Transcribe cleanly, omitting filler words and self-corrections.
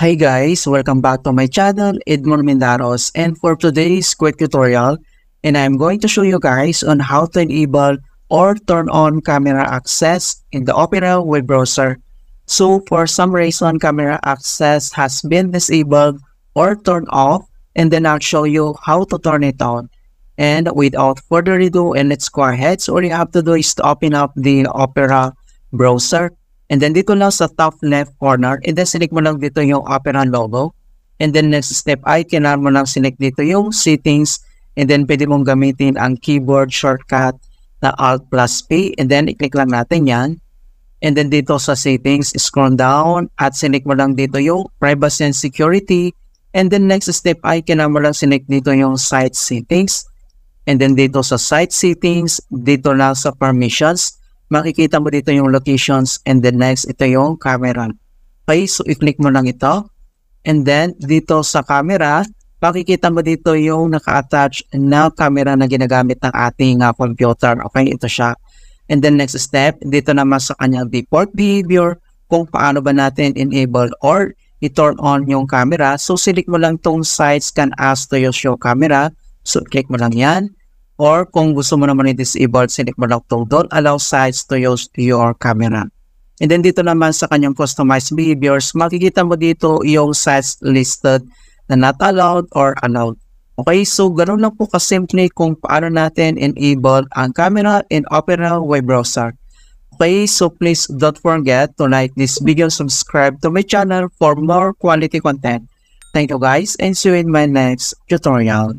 Hi guys, welcome back to my channel, Edmond Mendaros, and for today's quick tutorial, I'm going to show you guys on how to enable or turn on camera access in the Opera web browser. So for some reason, camera access has been disabled or turned off, and then I'll show you how to turn it on. And without further ado, let's go ahead. So all you have to do is to open up the Opera browser. And then dito lang sa top left corner, and then select mo lang dito yung Opera logo. And then next step ay kailangan mo lang select dito yung settings. And then pwede mong gamitin ang keyboard shortcut na Alt plus P. And then i-click lang natin yan. And then dito sa settings, scroll down at select mo lang dito yung privacy and security. And then next step ay kailangan mo lang select dito yung site settings. And then dito sa site settings, dito lang sa permissions, makikita mo dito yung locations, and then next, ito yung camera. Okay, so i-click mo lang ito. And then, dito sa camera, makikita mo dito yung naka-attach na camera na ginagamit ng ating computer. Okay, ito siya. And then next step, dito naman sa kanyang default behavior, kung paano ba natin enable or i-turn on yung camera. So, select mo lang tong sites can ask to use your camera. So, click mo lang yan. Or kung gusto mo naman i-disable, select mo lang itong don't allow sites to use your camera. And then dito naman sa kanyang customized behaviors, makikita mo dito yung sites listed na not allowed or allowed. Okay, so ganoon lang po kasimple kung paano natin enable ang camera in Opera web browser. Okay, so please don't forget to like this video, subscribe to my channel for more quality content. Thank you guys, and see you in my next tutorial.